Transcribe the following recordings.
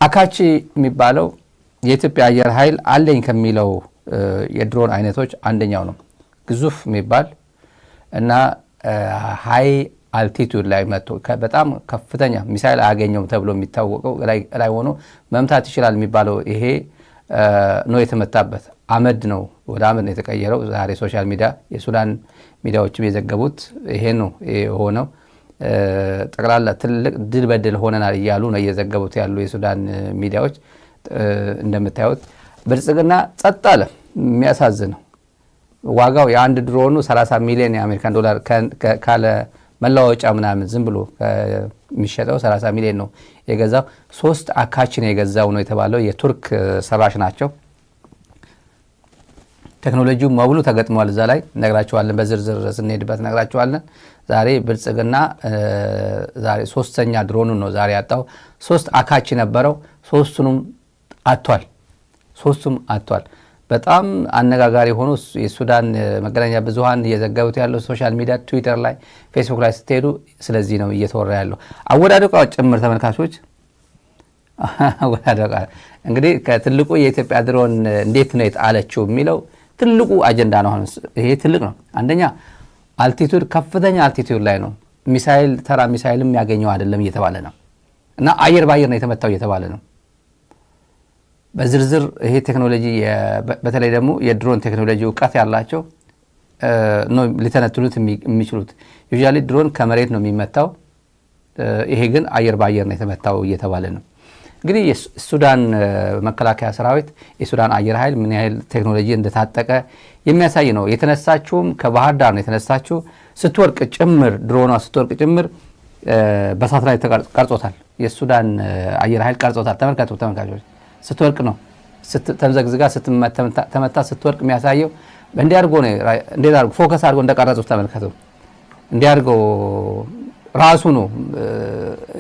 አካቺ የሚባለው የኢትዮጵያ አየር ኃይል አለኝ ከሚለው የድሮን አይነቶች አንደኛው ነው። ግዙፍ የሚባል እና ሃይ አልቲቱድ ላይ መጥቶ በጣም ከፍተኛ ሚሳኤል አያገኘውም ተብሎ የሚታወቀው ላይ ሆኖ መምታት ይችላል የሚባለው ይሄ ነው የተመታበት። አመድ ነው፣ ወደ አመድ ነው የተቀየረው። ዛሬ ሶሻል ሚዲያ የሱዳን ሚዲያዎችም የዘገቡት ይሄ ነው የሆነው። ጠቅላላ ትልቅ ድል በድል ሆነናል እያሉ ነው እየዘገቡት ያሉ የሱዳን ሚዲያዎች። እንደምታዩት ብልጽግና ጸጥ አለ። የሚያሳዝነው ዋጋው የአንድ ድሮኑ 30 ሚሊዮን የአሜሪካን ዶላር ካለ መለዋወጫ ምናምን ዝም ብሎ የሚሸጠው 30 ሚሊዮን ነው የገዛው። 3 አካቺ ነው የገዛው ነው የተባለው። የቱርክ ሰራሽ ናቸው። ቴክኖሎጂው ሙሉ ተገጥሟል። እዛ ላይ ነግራቸዋለን፣ በዝርዝር ስንሄድበት ነግራቸዋለን። ዛሬ ብልጽግና ዛሬ 3ኛ ድሮኑን ነው ዛሬ ያጣው። 3 አካቺ ነበረው፣ 3ቱንም አጥቷል። 3ቱም አጥቷል። በጣም አነጋጋሪ ሆኖ የሱዳን መገናኛ ብዙሃን እየዘገቡት ያለው ሶሻል ሚዲያ ትዊተር ላይ ፌስቡክ ላይ ስትሄዱ ስለዚህ ነው እየተወራ ያለው። አወዳደቃው ጭምር ተመልካቾች አወዳደቃ እንግዲህ ከትልቁ የኢትዮጵያ ድሮን እንዴት ነው የጣለችው የሚለው ትልቁ አጀንዳ ነው። ይሄ ትልቅ ነው። አንደኛ አልቲቱድ ከፍተኛ አልቲቱድ ላይ ነው። ሚሳኤል ተራ ሚሳኤልም ያገኘው አይደለም እየተባለ ነው እና አየር ባየር ነው የተመታው እየተባለ ነው። በዝርዝር ይሄ ቴክኖሎጂ በተለይ ደግሞ የድሮን ቴክኖሎጂ እውቀት ያላቸው ነው ሊተነትኑት የሚችሉት። ዩዥዋሊ ድሮን ከመሬት ነው የሚመታው፣ ይሄ ግን አየር ባየር ነው የተመታው እየተባለ ነው። እንግዲህ የሱዳን መከላከያ ሰራዊት የሱዳን አየር ኃይል ምን ያህል ቴክኖሎጂ እንደታጠቀ የሚያሳይ ነው። የተነሳችውም ከባህር ዳር ነው የተነሳችው። ስትወርቅ ጭምር ድሮኗ ስትወርቅ ጭምር በሳተላይት ቀርጾታል። የሱዳን አየር ኃይል ቀርጾታል። ተመልካቾች ስትወርቅ ነው ተምዘግዝጋ ተመታ ስትወርቅ የሚያሳየው። እንዲህ አድርጎ ነው እንዴት አድርጎ ፎከስ አድርጎ እንደቀረጹት ተመልከቱ። እንዲህ አድርጎ ራሱ ነው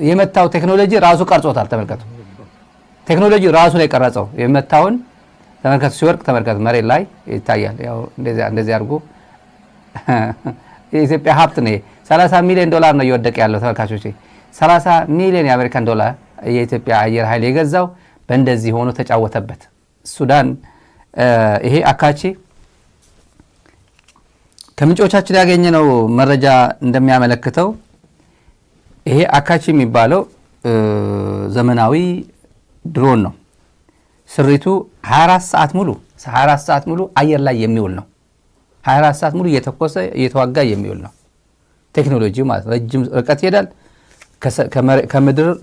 የመታው። ቴክኖሎጂ ራሱ ቀርጾታል። ተመልከቱ። ቴክኖሎጂ ራሱ ነው የቀረጸው የመታውን። ተመልከቱ። ሲወርቅ ተመልከቱ። መሬት ላይ ይታያል። ያው እንደዚህ አድርጎ የኢትዮጵያ ሀብት ነው። 30 ሚሊዮን ዶላር ነው እየወደቀ ያለው ተመልካቾች። 30 ሚሊዮን የአሜሪካን ዶላር የኢትዮጵያ አየር ኃይል የገዛው በእንደዚህ ሆኖ ተጫወተበት ሱዳን። ይሄ አካቺ ከምንጮቻችን ያገኘነው መረጃ እንደሚያመለክተው ይሄ አካቺ የሚባለው ዘመናዊ ድሮን ነው። ስሪቱ 24 ሰዓት ሙሉ አየር ላይ የሚውል ነው። 24 ሰዓት ሙሉ እየተኮሰ እየተዋጋ የሚውል ነው። ቴክኖሎጂ ማለት ረጅም ርቀት ይሄዳል።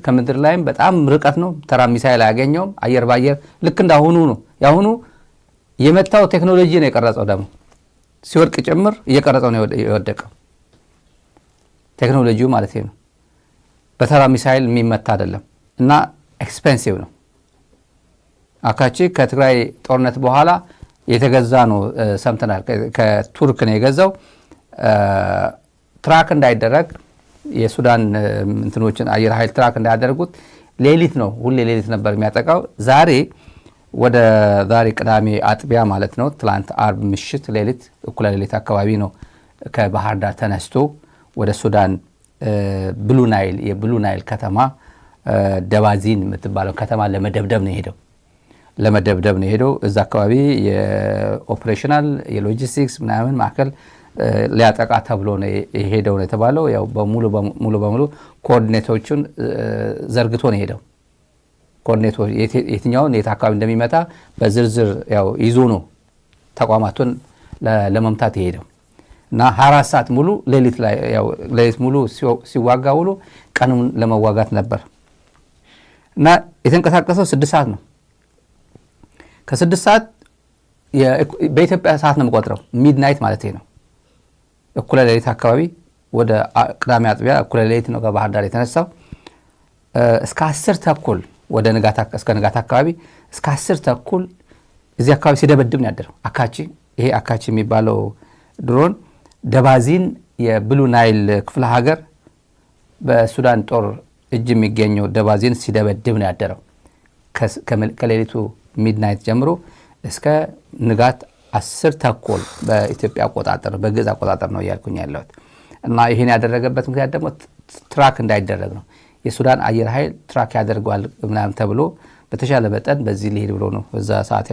ከምድር ላይም በጣም ርቀት ነው። ተራ ሚሳኤል አያገኘውም። አየር ባየር ልክ እንዳሁኑ ነው። ያሁኑ የመታው ቴክኖሎጂ ነው የቀረጸው። ደግሞ ሲወርቅ ጭምር እየቀረጸው ነው የወደቀው። ቴክኖሎጂው ማለት ነው። በተራ ሚሳኤል የሚመታ አይደለም እና ኤክስፔንሲቭ ነው። አካቺ ከትግራይ ጦርነት በኋላ የተገዛ ነው ሰምተናል። ከቱርክ ነው የገዛው። ትራክ እንዳይደረግ የሱዳን እንትኖችን አየር ኃይል ትራክ እንዳያደርጉት ሌሊት ነው፣ ሁሌ ሌሊት ነበር የሚያጠቃው። ዛሬ ቅዳሜ አጥቢያ ማለት ነው። ትላንት አርብ ምሽት ሌሊት እኩለ ሌሊት አካባቢ ነው ከባህር ዳር ተነስቶ ወደ ሱዳን የብሉ ናይል ከተማ ደባዚን የምትባለው ከተማ ለመደብደብ ነው የሄደው። እዛ አካባቢ የኦፕሬሽናል የሎጂስቲክስ ምናምን ማዕከል ሊያጠቃ ተብሎ ነው የሄደው ነው የተባለው። ያው ሙሉ በሙሉ ኮኦርዲኔቶቹን ዘርግቶ ነው የሄደው። ኮኦርዲኔቶች የትኛውን የት አካባቢ እንደሚመታ በዝርዝር ያው ይዞ ነው ተቋማቱን ለመምታት የሄደው እና 24 ሰዓት ሙሉ ሌሊት ሙሉ ሲዋጋ ውሎ ቀኑን ለመዋጋት ነበር እና የተንቀሳቀሰው 6 ሰዓት ነው። ከ6 ሰዓት በኢትዮጵያ ሰዓት ነው የምቆጥረው፣ ሚድናይት ማለት ነው። እኩለ ሌሊት አካባቢ ወደ ቅዳሜ አጥቢያ እኩለ ሌሊት ነው ከባህር ዳር የተነሳው። እስከ 10 ተኩል ወደ እስከ ንጋት አካባቢ እስከ 10 ተኩል እዚህ አካባቢ ሲደበድብ ነው ያደረው አካቺ። ይሄ አካቺ የሚባለው ድሮን ደባዚን የብሉ ናይል ክፍለ ሀገር በሱዳን ጦር እጅ የሚገኘው ደባዚን ሲደበድብ ነው ያደረው ከሌሊቱ ሚድናይት ጀምሮ እስከ ንጋት 10 ተኩል በኢትዮጵያ አቆጣጠር በግዕዝ አቆጣጠር ነው ያልኩኝ ያለሁት። እና ይሄን ያደረገበት ምክንያት ደግሞ ትራክ እንዳይደረግ ነው። የሱዳን አየር ኃይል ትራክ ያደርገዋል ምናምን ተብሎ በተሻለ መጠን በዚህ ሊሄድ ብሎ ነው በዛ ሰዓት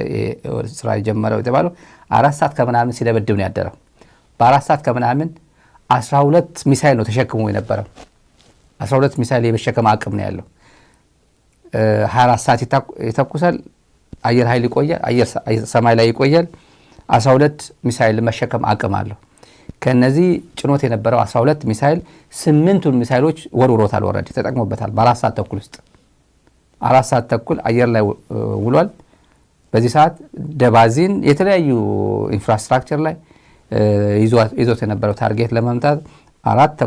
ስራ የጀመረው የተባለው 4 ሰዓት ከምናምን ሲደበድብ ነው ያደረው። በ4 ሰዓት ከምናምን 12 ሚሳኤል ነው ተሸክሞ የነበረው። 12 ሚሳኤል የመሸከም አቅም ነው ያለው። 24 ሰዓት ይተኩሳል፣ አየር ኃይል ይቆያል፣ አየር ሰማይ ላይ ይቆያል። 12 ሚሳኤል መሸከም አቅም አለው። ከነዚህ ጭኖት የነበረው 12 ሚሳኤል 8ቱን ሚሳኤሎች ወርውሮታል፣ ወረድ ተጠቅሞበታል። በ4 ሰዓት ተኩል ውስጥ 4 ሰዓት ተኩል አየር ላይ ውሏል። በዚህ ሰዓት ደባዚን የተለያዩ ኢንፍራስትራክቸር ላይ ይዞት የነበረው ታርጌት ለመምታት 4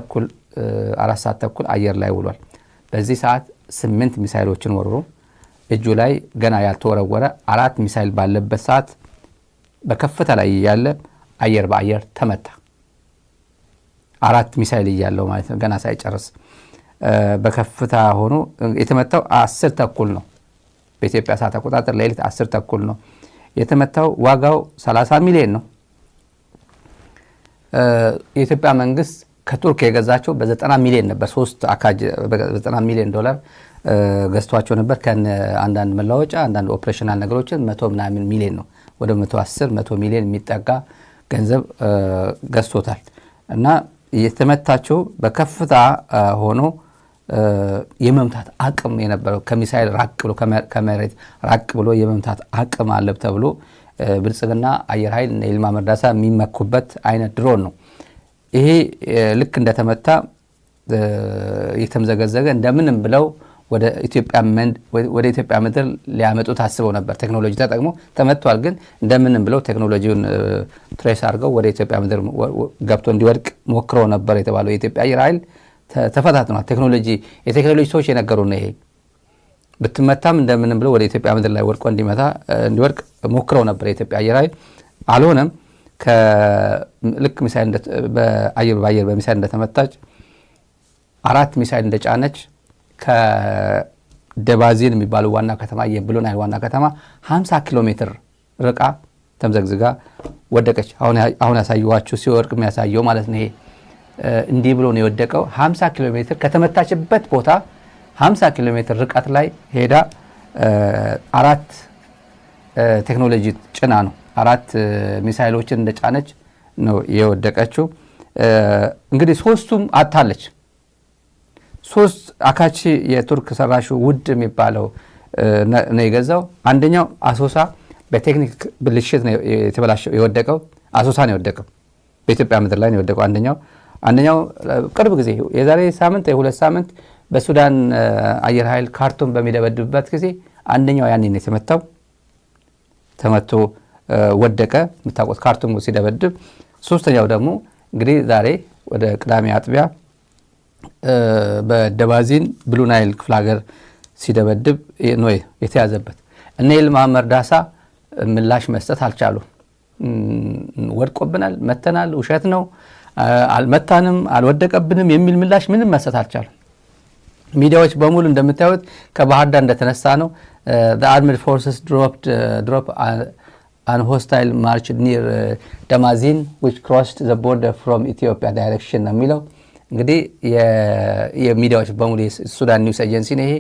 ሰዓት ተኩል አየር ላይ ውሏል። በዚህ ሰዓት 8 ሚሳኤሎችን ወርሮ እጁ ላይ ገና ያልተወረወረ 4 ሚሳኤል ባለበት ሰዓት በከፍታ ላይ ያለ አየር በአየር ተመታ። 4 ሚሳኤል እያለው ማለት ነው ገና ሳይጨርስ በከፍታ ሆኖ የተመታው 10 ተኩል ነው። በኢትዮጵያ ሰዓት አቆጣጠር ሌሊት 10 ተኩል ነው የተመታው። ዋጋው 30 ሚሊዮን ነው። የኢትዮጵያ መንግስት ከቱርክ የገዛቸው በ90 ሚሊዮን ነበር። 3 አካጅ በ90 ሚሊዮን ዶላር ገዝቷቸው ነበር። አንዳንድ መላወጫ አንዳንድ ኦፕሬሽናል ነገሮችን 100 ምናምን ሚሊዮን ነው። ወደ 110 ሚሊዮን የሚጠጋ ገንዘብ ገዝቶታል። እና የተመታቸው በከፍታ ሆኖ የመምታት አቅም የነበረው ከሚሳኤል ራቅ ብሎ ከመሬት ራቅ ብሎ የመምታት አቅም አለ ተብሎ ብልጽግና አየር ኃይል እና ይልማ መርዳሳ የሚመኩበት አይነት ድሮን ነው። ይሄ ልክ እንደተመታ የተምዘገዘገ እንደምንም ብለው ወደ ኢትዮጵያ ምድር ሊያመጡት አስበው ነበር። ቴክኖሎጂ ተጠቅሞ ተመቷል። ግን እንደምንም ብለው ቴክኖሎጂውን ትሬስ አድርገው ወደ ኢትዮጵያ ምድር ገብቶ እንዲወድቅ ሞክረው ነበር የተባለው። የኢትዮጵያ አየር ኃይል ተፈታትኗል። የቴክኖሎጂ ሰዎች የነገሩ ነው። ይሄ ብትመታም እንደምንም ብለው ወደ ኢትዮጵያ ምድር ላይ ወድቆ እንዲወድቅ ሞክረው ነበር የኢትዮጵያ አየር ኃይል። አልሆነም። ልክ ሚሳኤል በአየር በሚሳኤል እንደተመታች 4 ሚሳኤል እንደጫነች ከደባዚን የሚባለው ዋና ከተማ የብሉ ናይል ዋና ከተማ 50 ኪሎ ሜትር ርቃ ተምዘግዝጋ ወደቀች። አሁን ያሳየኋችሁ ሲወርቅ የሚያሳየው ማለት ነው። ይሄ እንዲህ ብሎ ነው የወደቀው። 50 ኪሎ ሜትር ከተመታችበት ቦታ 50 ኪሎ ሜትር ርቀት ላይ ሄዳ 4 ቴክኖሎጂ ጭና ነው 4 ሚሳኤሎችን እንደጫነች ነው የወደቀችው። እንግዲህ 3ቱም አታለች። 3 አካቺ የቱርክ ሰራሹ ውድ የሚባለው ነው የገዛው። አንደኛው አሶሳ በቴክኒክ ብልሽት ነው የተበላሸው የወደቀው። አሶሳ ነው የወደቀው፣ በኢትዮጵያ ምድር ላይ ነው የወደቀው። አንደኛው ቅርብ ጊዜ የዛሬ ሳምንት የ2 ሳምንት በሱዳን አየር ኃይል ካርቱም በሚደበድብበት ጊዜ አንደኛው ያኔ ነው የተመታው። ተመቶ ወደቀ። የምታውቁት ካርቱም ሲደበድብ። 3ኛው ደግሞ እንግዲህ ዛሬ ወደ ቅዳሜ አጥቢያ በደባዚን ብሉ ናይል ክፍለ ሀገር ሲደበድብ ነው የተያዘበት። እነ ይልማ መርዳሳ ምላሽ መስጠት አልቻሉም። ወድቆብናል፣ መተናል፣ ውሸት ነው፣ አልመታንም፣ አልወደቀብንም የሚል ምላሽ ምንም መስጠት አልቻሉም። ሚዲያዎች በሙሉ እንደምታዩት ከባህር ዳር እንደተነሳ ነው። the armed forces drop an hostile march near Damazin which crossed the border from Ethiopia direction ነው የሚለው። እንግዲህ የሚዲያዎች በሙሉ ሱዳን ኒውስ ኤጀንሲ ነው ይሄ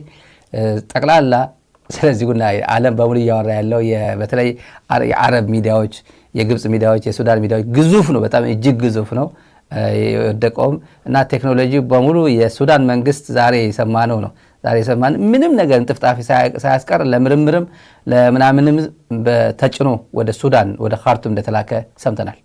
ጠቅላላ ስለዚህ ጉዳይ ዓለም በሙሉ እያወራ ያለው በተለይ የአረብ ሚዲያዎች፣ የግብጽ ሚዲያዎች፣ የሱዳን ሚዲያዎች ግዙፍ ነው፣ በጣም እጅግ ግዙፍ ነው የወደቀውም። እና ቴክኖሎጂ በሙሉ የሱዳን መንግስት ዛሬ የሰማነው ነው። ዛሬ የሰማን ምንም ነገር እንጥፍጣፊ ሳያስቀር ለምርምርም ለምናምንም ተጭኖ ወደ ሱዳን ወደ ካርቱም እንደተላከ ሰምተናል።